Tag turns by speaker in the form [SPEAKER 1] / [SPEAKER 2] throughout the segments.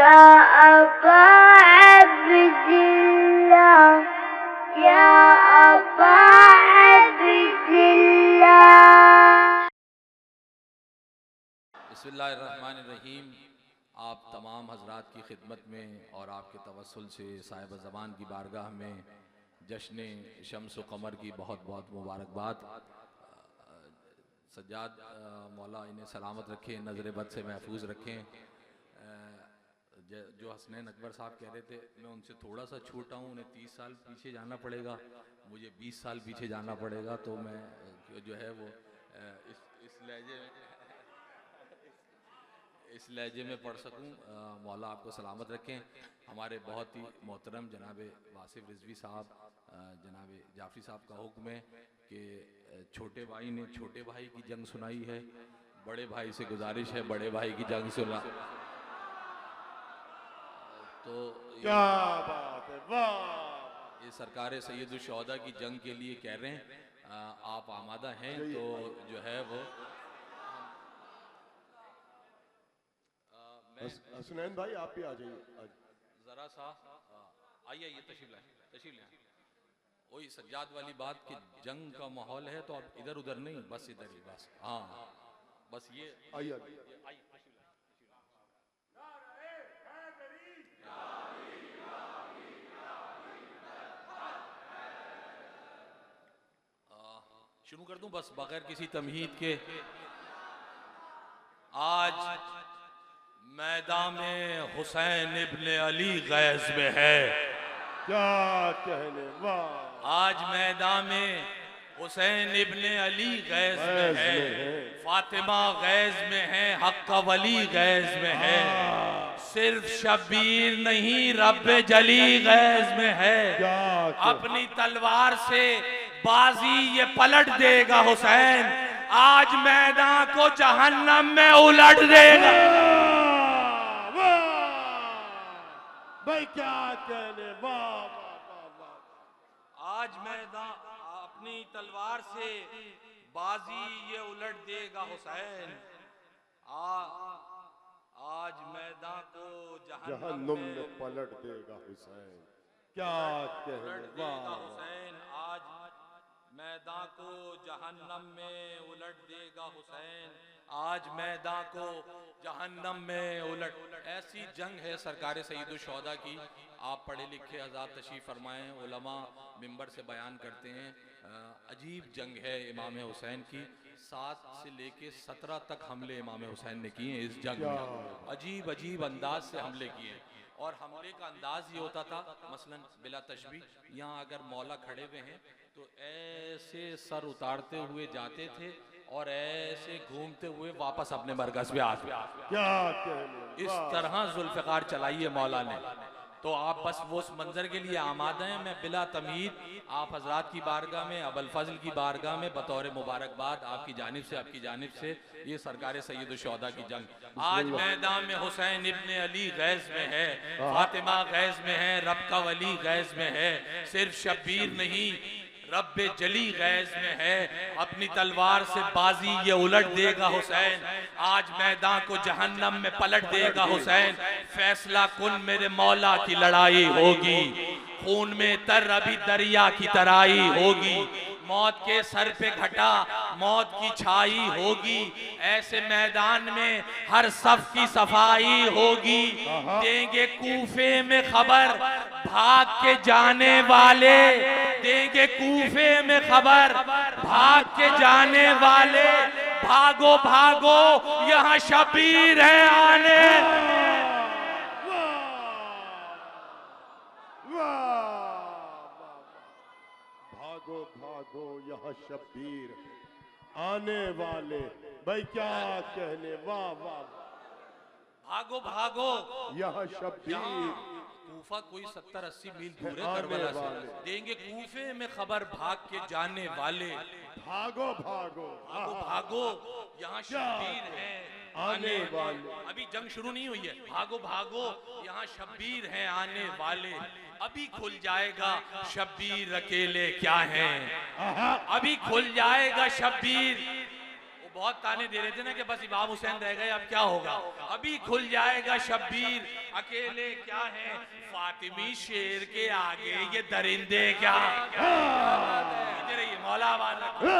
[SPEAKER 1] अबा अब्दिल्लाह, या अबा अब्दिल्लाह।
[SPEAKER 2] बिस्मिल्लाहिर्रहमानिर्रहीम। आप तमाम हजरात की खिदमत में और आपके तवस्सुल से साहिब ज़बान की बारगाह में जश्न शम्स व कमर की बहुत बहुत मुबारकबाद। सज्जाद मौला इन्हें सलामत रखें, नज़र बद से महफूज रखें। जो हसनैन अकबर साहब कह रहे थे, मैं उनसे थोड़ा सा छोटा हूँ, उन्हें 30 साल पीछे जाना पड़ेगा, मुझे 20 साल पीछे जाना पड़ेगा, तो मैं जो है वो इस लहजे में पढ़ सकूं। मौला आपको सलामत रखें। हमारे बहुत ही मोहतरम जनाब वासिफ रिजवी साहब, जनाब जाफ़री साहब का हुक्म है कि छोटे भाई ने छोटे भाई की जंग सुनाई है, बड़े भाई से गुजारिश है बड़े भाई की जंग सुना। तो
[SPEAKER 3] क्या बात है, वाह!
[SPEAKER 2] ये सरकार सैयदुल शुहदा की जंग के लिए कह रहे हैं। आप आमादा हैं तो जो है वो
[SPEAKER 3] हसनैन भाई आप भी आ जाइए।
[SPEAKER 2] जरा सा आइए तशरीफ लाए। वही सज्जाद वाली बात कि जंग का माहौल है तो आप इधर उधर नहीं, बस इधर ही, बस हाँ, बस ये
[SPEAKER 3] आइए।
[SPEAKER 2] शुरू कर दूं बस बगैर किसी तमहीद के। आज मैदान में हुसैन इब्ने अली गैज़ में है।
[SPEAKER 3] क्या कहने, वाह!
[SPEAKER 2] आज मैदान में हुसैन इब्ने अली गैज़ में है, फातिमा गैज़ में है, हक्का वली गैज़ में है। सिर्फ शब्बीर नहीं, रब्बे जली गैज़ में है। अपनी तलवार से बाजी ये पलट देगा हुसैन, आज मैदान को जहन्नम में उलट देगा।
[SPEAKER 3] भाई क्या कहने, वाह!
[SPEAKER 2] आज मैदान अपनी तलवार से बाजी ये उलट देगा हुसैन, आज मैदान को
[SPEAKER 3] जहन्नुम में पलट देगा हुसैन। क्या कहने, वाह!
[SPEAKER 2] हुसैन आज मैदान को जहन्नम में उलट देगा हुसैन, आज मैदान को जहन्नम में उलट। ऐसी जंग है सरकार सैयदुल शुहदा की। आप पढ़े लिखे हज़रात तशरीफ़ फरमाएं, उलमा मिंबर से बयान करते हैं। अजीब जंग है इमाम हुसैन की। 7 से लेके 17 तक हमले इमाम हुसैन ने किए हैं इस जंग में। अजीब अजीब अंदाज से हमले किए हैं और हमले का अंदाज ये होता था, मसलन बिला तशबीह, यहाँ अगर मौला खड़े हुए हैं तो ऐसे सर उतारते हुए जाते थे और ऐसे घूमते हुए वापस अपने मरकज पे आते।
[SPEAKER 3] क्या कहने,
[SPEAKER 2] इस तरह जुल्फ़िकार चलाई है मौला ने। तो आप बस वो उस मंजर के लिए आमादा हैं। मैं बिला तमीद आप हजरात की बारगाह में, अबुल फजल की बारगाह में बतौर मुबारकबाद आपकी जानिब से ये सरकार सैयदुल शुहदा की जंग। आज मैदान में हुसैन इब्ने अली गैज़ में है, फातिमा गैज़ में है, रब्का वली गैज़ में है। सिर्फ शब्बीर नहीं, रब्बे जली गैज़ में है। अपनी तलवार से बाजी ये उलट देगा हुसैन, आज मैदान को जहन्नम में पलट देगा हुसैन। फैसला कुन मेरे मौला की लड़ाई होगी, खून में तर अभी दरिया की तराई होगी। मौत के सर पे घटा मौत की छाई होगी, ऐसे मैदान में हर सफ की सफाई होगी। देंगे कूफे में खबर भाग के जाने वाले, देंगे कूफे में खबर भाग के जाने वाले। भागो भागो यहाँ शब्बीर है आने।
[SPEAKER 3] भागो भागो यहाँ शब्बीर आने वाले। भाई क्या कहने, वाह वाह!
[SPEAKER 2] भागो भागो
[SPEAKER 3] यहाँ शब्बीर,
[SPEAKER 2] कूफा कोई 70-80 मील दूर है करबला से। देंगे कूफे में खबर भाग के जाने वाले।
[SPEAKER 3] भागो भागो
[SPEAKER 2] भागो भागो यहाँ शब्बीर है आने वाले। अभी जंग शुरू नहीं हुई है। भागो भागो यहाँ शब्बीर है आने वाले। अभी खुल जाएगा शब्बीर अकेले क्या है, अभी खुल जाएगा शब्बीर। वो बहुत ताने दे रहे थे ना कि बस इमाम हुसैन रह गए, अब क्या होगा। अभी खुल जाएगा शब्बीर, अकेले क्या है फातिमी शेर के आगे ये दरिंदे क्या। रहिए मौला आबाद रखिए।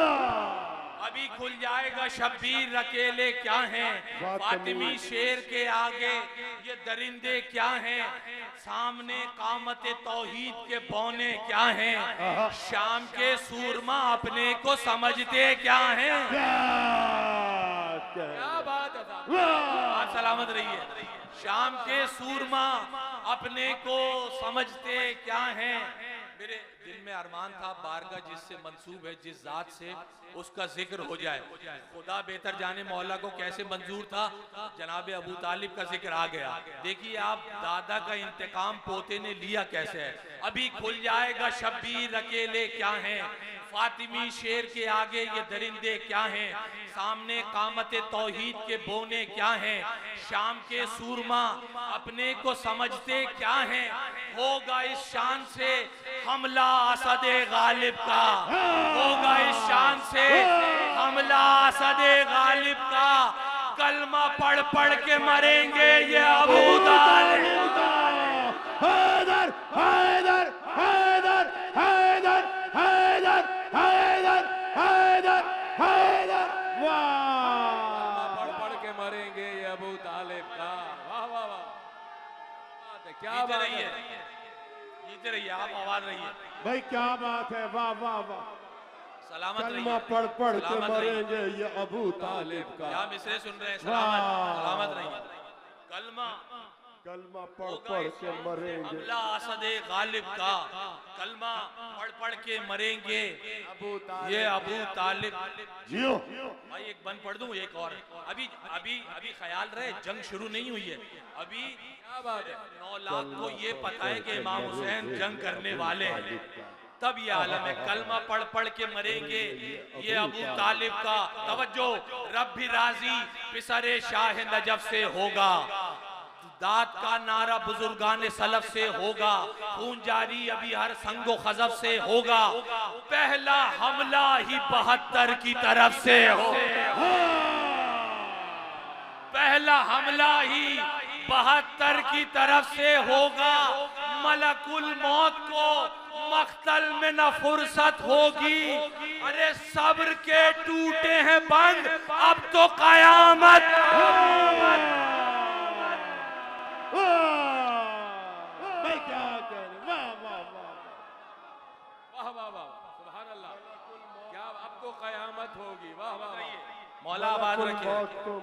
[SPEAKER 2] अभी खुल जाएगा शब्बीर, अकेले क्या हैं फातिमी शेर के आगे ये दरिंदे क्या हैं। सामने कामत तौहीद के बौने क्या हैं। शाम के सूरमा अपने को समझते क्या हैं। क्या बात है, आप सलामत रहिए। शाम के सूरमा अपने को समझते क्या हैं। मेरे दिल में अरमान था बारगाह जिससे मंसूब है, जिस जात से, उसका जिक्र हो जाए। खुदा बेहतर जाने मौला को कैसे मंजूर था, जनाब अबू तालिब का जिक्र आ गया। देखिए आप दादा का इंतकाम पोते ने लिया कैसे है। अभी खुल जाएगा शब्बीर, अकेले क्या हैं फातिमी शेर के आगे ये दरिंदे क्या हैं। सामने कामत तौहीद के बोने क्या हैं। शाम के सूरमा अपने को समझते क्या हैं। होगा इस शान से हमला असदे गालिब का, होगा इस शान से हमला असदे गालिब का। कलमा पढ़ पढ़ के मरेंगे ये अबू तालिब।
[SPEAKER 3] हैदर हैदर हैदर हैदर हैदर हैदर हैदर हैदर। वाह,
[SPEAKER 4] पढ़ पढ़ के मरेंगे ये अबू तालिब का। वाह वाह वाह, क्या बात है।
[SPEAKER 2] जीते रहिए आप, आवाज रहिए
[SPEAKER 3] भाई, क्या बात है। वाह वाह वाह।
[SPEAKER 2] सलामत
[SPEAKER 3] कलमा
[SPEAKER 2] रहिए।
[SPEAKER 3] पढ़ पढ़ के
[SPEAKER 2] सलामत रहिए।
[SPEAKER 3] मरेंगे ये अबू तालिब का।
[SPEAKER 2] क्या मिसरे सुन रहे हैं। सलामत सलामत रहिए। कलमा
[SPEAKER 3] कलमा पढ़ पढ़ के मरेंगे
[SPEAKER 2] हमला असदे गालिब का। कलमा पढ़ पढ़ के मरेंगे ये अबू तालिब।
[SPEAKER 3] जियो।
[SPEAKER 2] भाई एक बंद पढ़ दूं एक और। अभी अभी अभी ख्याल रहे जंग शुरू नहीं हुई है। अभी
[SPEAKER 4] क्या बात है।
[SPEAKER 2] 9 लाख को ये पता है कि इमाम हुसैन जंग करने वाले हैं, तब ये आलम है। कलमा पढ़ पढ़ के मरेंगे ये अबू तालिब का। तवज्जो, रब भी राजी पिसरे शाह नजफ से होगा। दात का नारा बुजुर्गान सलफ से होगा। खून जारी अभी हर संगो खजब से होगा। पहला हमला ही 72 की तरफ से हो। पहला हमला ही 72 की तरफ से होगा। मलकुल मौत को मख्तल में न फुर्सत होगी। अरे सब्र के टूटे हैं बंद, अब तो कयामत।
[SPEAKER 3] मैं क्या कह रही। वाह वाह वाह
[SPEAKER 4] वाह वाह वाह, सुभान अल्लाह। क्या अब तो कयामत होगी। वाह वाह वाह।
[SPEAKER 2] मौला आबाद रखे।
[SPEAKER 3] मौत को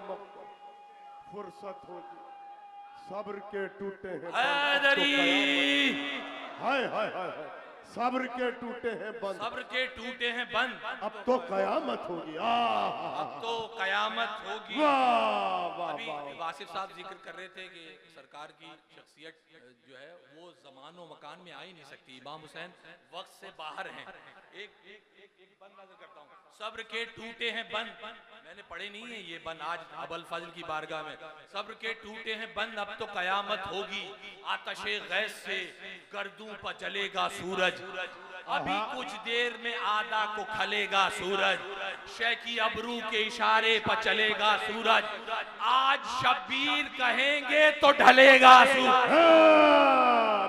[SPEAKER 3] फुर्सत होगी। सब्र के टूटे हैं
[SPEAKER 2] हैदरी।
[SPEAKER 3] हाय हाय हाय हाय। सब्र के टूटे हैं बंद,
[SPEAKER 2] सब्र के टूटे हैं बंद,
[SPEAKER 3] अब तो कयामत होगी।
[SPEAKER 2] अब तो कयामत होगी।
[SPEAKER 3] वाह वाह
[SPEAKER 2] अभी
[SPEAKER 3] वाह।
[SPEAKER 2] वासिफ साहब जिक्र कर रहे थे कि सरकार की शख्सियत जो है वो जमान व मकान में आ ही नहीं सकती। इमाम हुसैन वक्त से बाहर हैं। एक बंद नजर करता हूँ। सब्र के टूटे हैं बंद, मैंने पढ़े नहीं है ये बंद आज अबुल फजल की बारगाह में। सब्र के टूटे हैं बंद, अब तो कयामत होगी। आतशे गैस से गर्दों पर जलेगा सूरज। अभी कुछ देर में आधा को खलेगा सूरज। शह की अबरू के इशारे पर चलेगा सूरज। आज शब्बीर कहेंगे तो ढलेगा सूरज।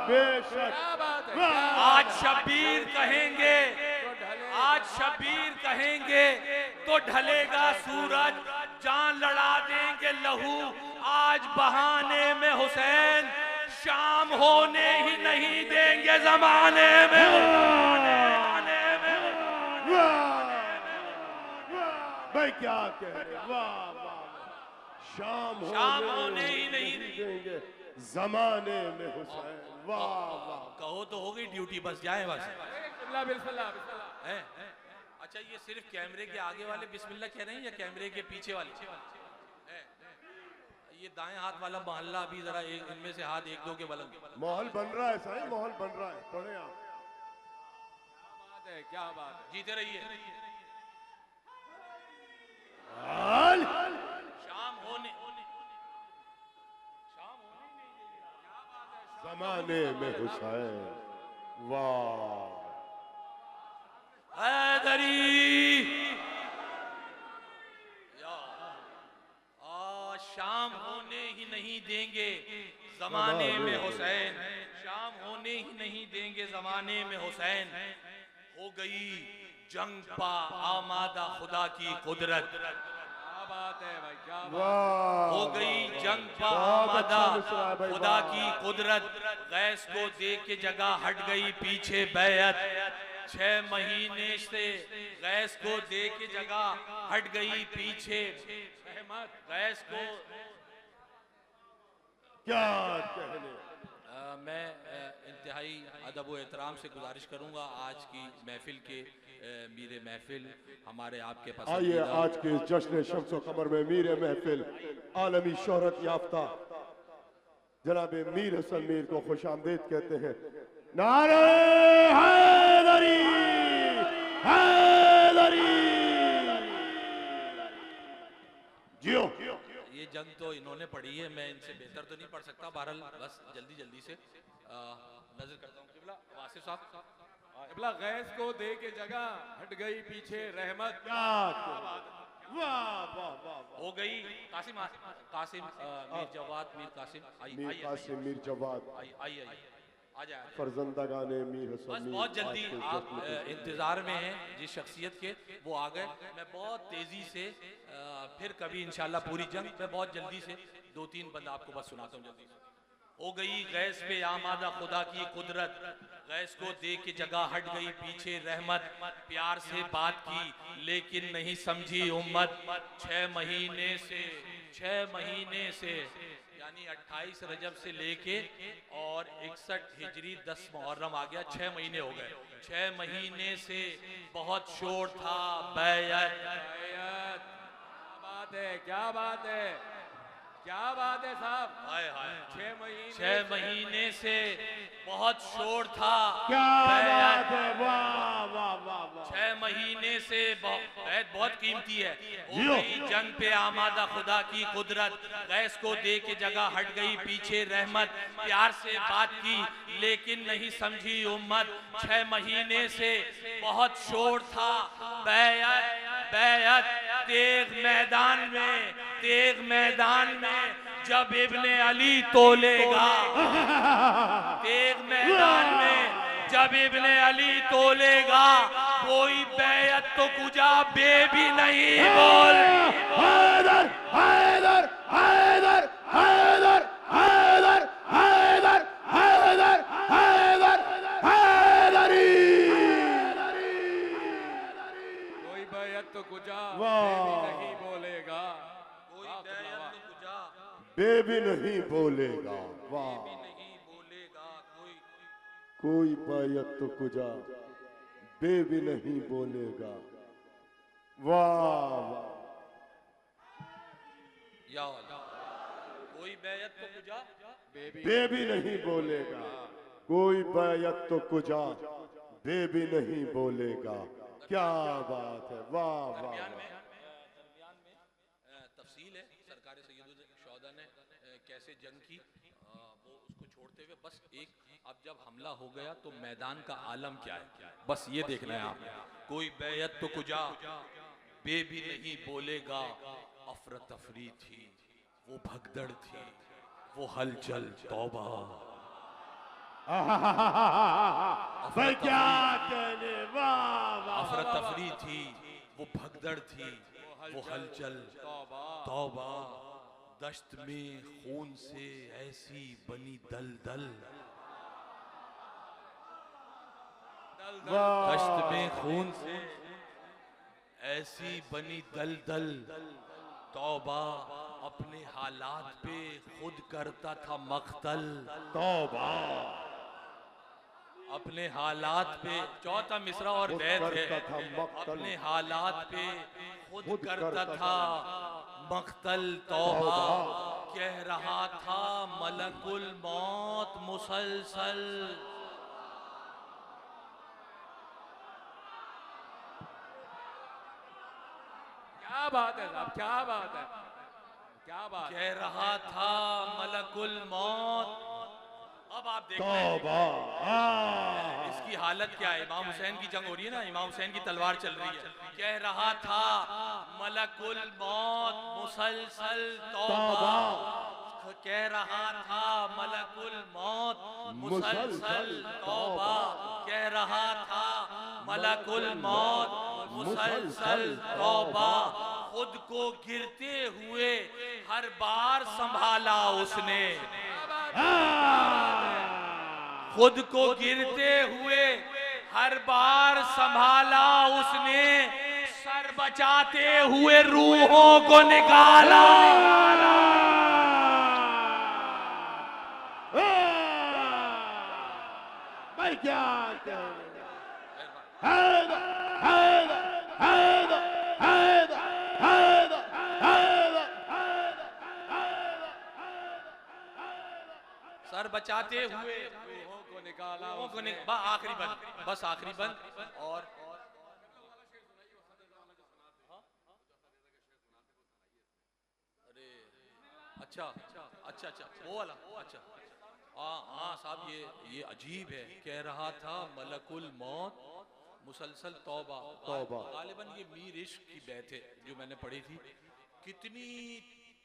[SPEAKER 3] बेशक।
[SPEAKER 4] क्या बात है।
[SPEAKER 2] आज शब्बीर कहेंगे, आज शब्बीर कहेंगे तो ढलेगा सूरज। जान लड़ा देंगे लहू आज बहाने में हुसैन। शाम होने ही नहीं देंगे जमाने में।
[SPEAKER 3] भाई क्या कह रहे। वाह वाह। शाम
[SPEAKER 2] होने ही नहीं
[SPEAKER 3] देंगे जमाने में हुसैन। वाह वाह।
[SPEAKER 2] कहो तो हो गई ड्यूटी, बस जाए बस।
[SPEAKER 4] बिस्मिल्लाह बिस्मिल्लाह बिस्मिल्लाह।
[SPEAKER 2] हैं? अच्छा ये सिर्फ कैमरे के आगे वाले बिस्मिल्लाह कह रहे हैं या कैमरे के पीछे वाले? हैं? ये दाएं हाथ वाला मोहल्ला अभी जरा इनमें से हाथ एक दो के बलंग।
[SPEAKER 3] माहौल बन रहा है साईं, माहौल बन रहा है। पढ़े आप।
[SPEAKER 4] बात है, क्या बात है।
[SPEAKER 2] जीते रहिए।
[SPEAKER 3] हाल।
[SPEAKER 2] शाम होने
[SPEAKER 3] जमाने में हुसैन। वाह।
[SPEAKER 2] हैदरी शाम होने ही नहीं देंगे जमाने में हुसैन, शाम होने ही नहीं देंगे जमाने में हुसैन। हो गई जंग पा आमादा खुदा की कुदरत,
[SPEAKER 4] क्या बात है भाई, क्या बात है।
[SPEAKER 3] वाह
[SPEAKER 2] हो गई जंग पा
[SPEAKER 3] बहुत
[SPEAKER 2] आमादा
[SPEAKER 3] अच्छा मिसरा है भाई,
[SPEAKER 2] खुदा
[SPEAKER 3] वाह।
[SPEAKER 2] की कुदरत। गैस को देख के जगह हट गई पीछे बैयत, 6 महीने से गैस को देख के जगह हट गई पीछे रहमत। गैस को
[SPEAKER 3] क्या कहने।
[SPEAKER 2] मैं इंतहाई अदब व एहतराम से गुजारिश करूंगा आज की महफिल के मीर महफिल हमारे आपके
[SPEAKER 3] आइए
[SPEAKER 2] पसंदीदा
[SPEAKER 3] आज के इस जश्न शम्स कमर में मीर महफिल आलमी शोहरत याफ्ता जनाब मीर हसन मीर को खुश आमदीद कहते हैं। नारे हैदरी, हैदरी जियो।
[SPEAKER 2] ये जंग तो इन्होंने पढ़ी है, मैं इनसे बेहतर तो नहीं पढ़ सकता। बहरहाल बस जल्दी जल्दी से नजर करता हूँ। किबला वासिफ साहब,
[SPEAKER 4] किबला गैस को दे के जगह हट गई पीछे रहमत।
[SPEAKER 3] क्या वाह वाह वाह वाह।
[SPEAKER 2] हो गई कासिम कासिम मीर जवाद मीर कासिम
[SPEAKER 3] मीर कासिम मीर जवाद
[SPEAKER 2] आइए आ जाए।
[SPEAKER 3] फरजंदागाने मीर हसन
[SPEAKER 2] बस
[SPEAKER 3] मीर
[SPEAKER 2] बहुत जल्दी
[SPEAKER 3] आज के
[SPEAKER 2] आप
[SPEAKER 3] जश्न के-
[SPEAKER 2] इंतजार में हैं जिस शख्सियत के, वो आ गए। मैं बहुत तेजी से फिर कभी इंशाल्लाह पूरी जंग मैं बहुत जल्दी से 2-3 बंद आपको बस सुनाता हूँ जल्दी से। हो गई गैस पे आमादा खुदा की कुदरत, गैस को देख के जगह हट गई पीछे रहमत। प्यार से बात की लेकिन नहीं समझी उम्मत, 6 महीने से यानी 28 रजब से लेके और 61 हिजरी 10 मुहर्रम आ गया, 6 महीने हो गए। 6 महीने से बहुत शोर था बैयत।
[SPEAKER 4] बैयत, क्या बात है, क्या बात है, क्या बात है साहब।
[SPEAKER 2] हाय हाय
[SPEAKER 4] 6
[SPEAKER 2] महीने से बहुत शोर था
[SPEAKER 3] क्या
[SPEAKER 2] बैयत।
[SPEAKER 3] बात है, वाह वाह वाह वाह।
[SPEAKER 2] 6 महीने से बैत बहुत कीमती है। हो
[SPEAKER 3] जियो।
[SPEAKER 2] गई जंग पे आमादा खुदा की कुदरत, गैस को दे के जगह हट गई पीछे रहमत। प्यार से बात की लेकिन नहीं समझी उम्मत, 6 महीने से बहुत शोर था बैयत। बैयत तेग मैदान में जब इब्ने अली तोलेगा, तेग मैदान में जब इब्ने अली तोलेगा, कोई बैयत तो कुजा बे भी नहीं बोल।
[SPEAKER 3] हैदर हैदर हैदर हैदर हैदर हैदर हैदर हैदर हैदरी।
[SPEAKER 4] कोई बैयत तो कुजा
[SPEAKER 3] वाह।
[SPEAKER 4] बेबी नहीं बोलेगा।
[SPEAKER 2] कोई
[SPEAKER 4] वाह,
[SPEAKER 2] बैयत
[SPEAKER 4] वाह।
[SPEAKER 2] तो कुजा
[SPEAKER 3] बेबी नहीं बोलेगा, वाह।
[SPEAKER 2] भी नहीं बोलेगा,
[SPEAKER 3] कोई बैयत तो कुजा बेबी नहीं बोलेगा, वाह वाह।
[SPEAKER 2] या अल्लाह। कोई बैयत तो कुजा
[SPEAKER 3] बेबी नहीं बोलेगा, कोई बैयत तो कुजा बेबी नहीं बोलेगा। क्या बात है, वाह वाह
[SPEAKER 2] दरमियान
[SPEAKER 3] वाह।
[SPEAKER 2] में तफसील है सरकार सैयदुल शोहदा ने कैसे जंग की, वो उसको छोड़ते हुए बस एक, अब जब हमला हो गया तो मैदान का आलम क्या है, बस ये देखना है आप। कोई बैयत तो कुजा बेबी नहीं बोलेगा, अफरा तफरी थी वो भगदड़ थी वो हलचल तौबा।
[SPEAKER 3] भाई क्या कहने, वाह वाह।
[SPEAKER 2] अफरा तफरी थी वो भगदड़ थी वो हलचल तौबा। दश्त में खून से ऐसी बनी दलदल, दश्त में खून से ऐसी बनी दलदल। तौबा अपने हालात पे खुद करता था मख्तल।
[SPEAKER 3] तौबा
[SPEAKER 2] अपने हालात पे, चौथा मिसरा और
[SPEAKER 3] खुद
[SPEAKER 2] बैत है।
[SPEAKER 3] करता था मख्तल।
[SPEAKER 2] अपने हालात पे खुद
[SPEAKER 3] खुद
[SPEAKER 2] करता
[SPEAKER 3] करता
[SPEAKER 2] था मख्तल। तौबा कह रहा था मलकुल मौत मुसलसल।
[SPEAKER 4] क्या बात है साहब, क्या बात है, क्या बात है।
[SPEAKER 2] कह रहा था मलकुल मौत। अब आप देखते हैं
[SPEAKER 3] तौबा।
[SPEAKER 2] इसके इसकी हालत क्या है? इमाम हुसैन की जंग हो रही है ना, इमाम हुसैन की तलवार चल रही है। कह रहा था मलकुल मौत मुसलसल तौबा, कह रहा था मलकुल मौत मुसलसल तौबा, कह रहा था मलकुल मौत मुसलसल तौबा। खुद को गिरते हुए हर बार संभाला उसने, खुद को गिरते हुए हर बार संभाला उसने, सर बचाते हुए रूहों को निकाला।
[SPEAKER 3] मैं क्या
[SPEAKER 2] सर बचाते हुए
[SPEAKER 4] रूहों को निकाला
[SPEAKER 2] आखिरी बंद, बस आखिरी बंद। और अरे अच्छा अच्छा अच्छा वो वाला, अच्छा हाँ साहब, ये अजीब है। कह रहा था मलकुल मौत मुसलसल तौबा। गालिबन ये मीर इश्क की बैत है जो मैंने पढ़ी थी। कितनी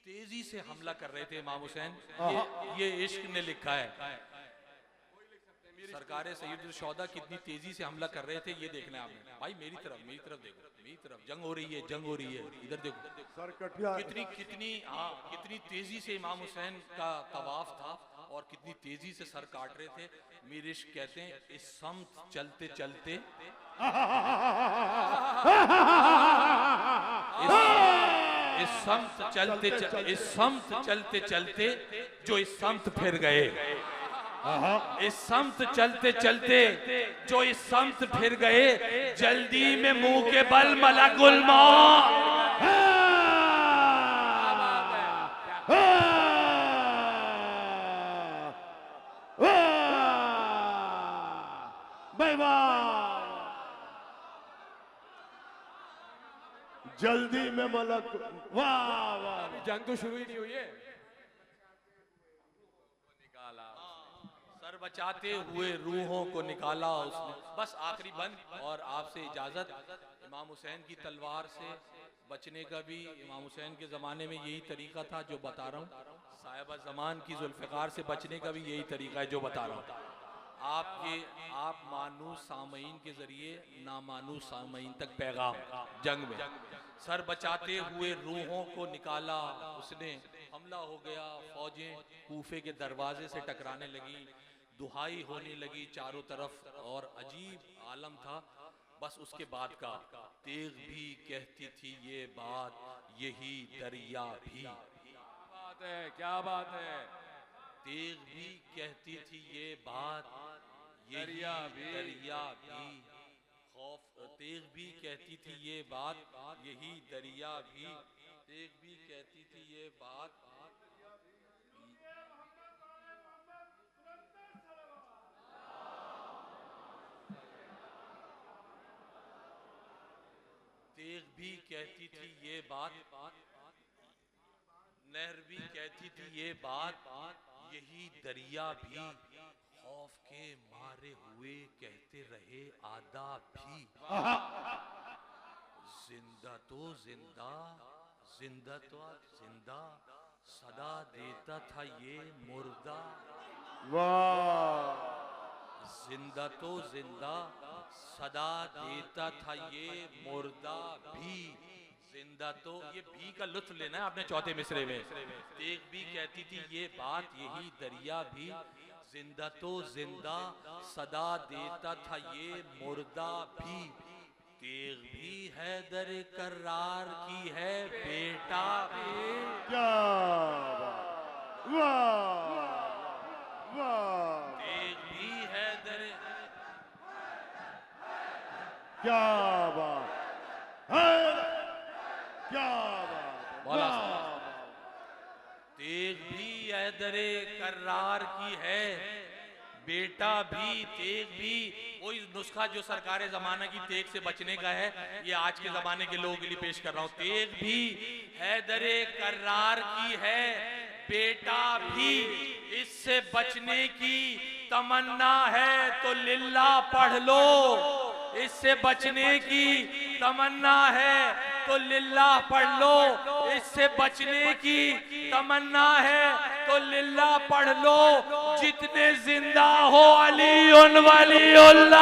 [SPEAKER 2] तेजी से हमला कर रहे थे इमाम हुसैन, ये इश्क ने लिखा है। सरकारे सैयदुल शौदा कितनी तेजी से हमला कर रहे थे, ये देखना है आपने। भाई मेरी तरफ देखो, मेरी तरफ जंग हो रही है, इधर देखो। कितनी तेजी से इमाम हुसैन का तवाफ था और कितनी तेजी से सर काट रहे थे। मीर इश्क कहते हैं इस समत चलते चलते इस समत चलते चलते जो इस समत फिर गए, इस समत चलते चलते जो इस समत फिर गए, जल्दी में मुंह के बल मलकुल मौत।
[SPEAKER 3] जल्दी में मलक, वाह वाह,
[SPEAKER 4] जंग तो शुरू ही नहीं हुई है। निकाला,
[SPEAKER 2] सर बचाते हुए रूहों को निकाला उसने। बस आखिरी बंद और आपसे इजाजत। इमाम हुसैन की तलवार से बचने का भी इमाम हुसैन के ज़माने में यही तरीका था जो बता रहा हूँ। साहिबा ज़मान की जुल्फ़िकार से बचने का भी यही तरीका है जो बता रहा हूँ। आप मानूस सामईन के जरिए नामानूस सामईन तक पैगाम जंग में। सर बचाते हुए रूहों को निकाला उसने, हमला हो गया, फौजें कूफे के दरवाजे से टकराने लगी, दुहाई होने लगी चारों तरफ और अजीब आलम था। बस उसके बाद का तेग भी कहती थी ये बात, यही दरिया भी।
[SPEAKER 4] क्या बात है।
[SPEAKER 2] तेग भी कहती थी ये बात, दरिया भी खौफ। तेग भी कहती थी ये बात, यही दरिया भी। तेग भी कहती थी ये बात। तेग भी कहती थी ये बात, नहर भी कहती थी ये बात, यही दरिया भी खौफ के मारे हुए कहते रहे आदा भी। जिंदा तो जिंदा, जिंदा तो जिंदा, सदा देता था ये मुर्दा।
[SPEAKER 3] वाह,
[SPEAKER 2] जिंदा तो जिंदा, सदा देता था ये मुर्दा भी। जिंदा तो, ये भी का लुत्फ लेना है आपने चौथे मिसरे में। तेग भी कहती थी ये बात, यही दरिया भी। जिंदा तो जिंदा, सदा देता था ये मुर्दा भी। तेग भी हैदर करार की है बेटा भी।
[SPEAKER 3] क्या बात, वाह वाह,
[SPEAKER 2] तेग भी हैदर,
[SPEAKER 3] क्या बात है, क्या बात,
[SPEAKER 2] तेग भी हैदरे करार की है बेटा भी। तेग भी वही नुस्खा जो सरकारे जमाना की तेग से बचने का है, ये आज के जमाने के लोगों के लिए पेश कर रहा हूं। तेग भी हैदरे करार की है बेटा भी, इससे बचने की तमन्ना है तो लिल्ला पढ़ लो, इससे बचने की तमन्ना है तो लिल्ला पढ़ लो, इससे बचने की तमन्ना है तो लिल्ला पढ़ लो, जितने जिंदा हो अली उन वलीउल्लाह।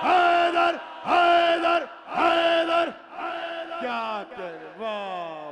[SPEAKER 3] हैदर हैदर हैदर, क्या कर, वाह